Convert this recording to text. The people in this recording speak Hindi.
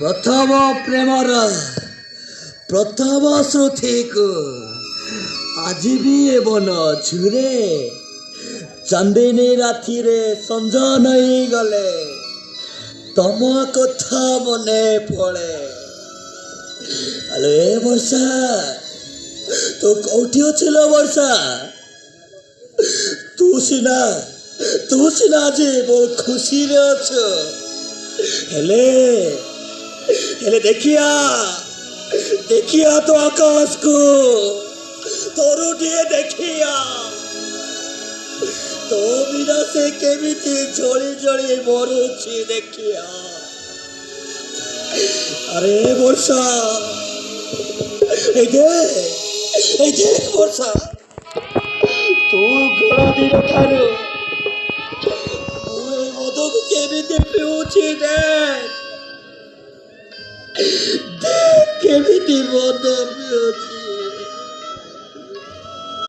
प्रथम प्रेमर प्रथम श्रुति को आज भी एवं छुरे चांदिनी राति रे संज नहीं गले तम कथा मने पड़े। अरे वर्षा तो कौटी अच्छे वर्षा तू सिना जे बहुत खुशी रे अच्छो हेले हेले देखिया देखिया तो आकाश को तोरुटिए देखिया तो बिना से केमिति झोली झोली मरुछि देखिया। अरे वर्षा ए देख वर्षा तू घड़ा दिन ठारू मुए मद को केमिति पिउछि देख केमिति मद पिउछि।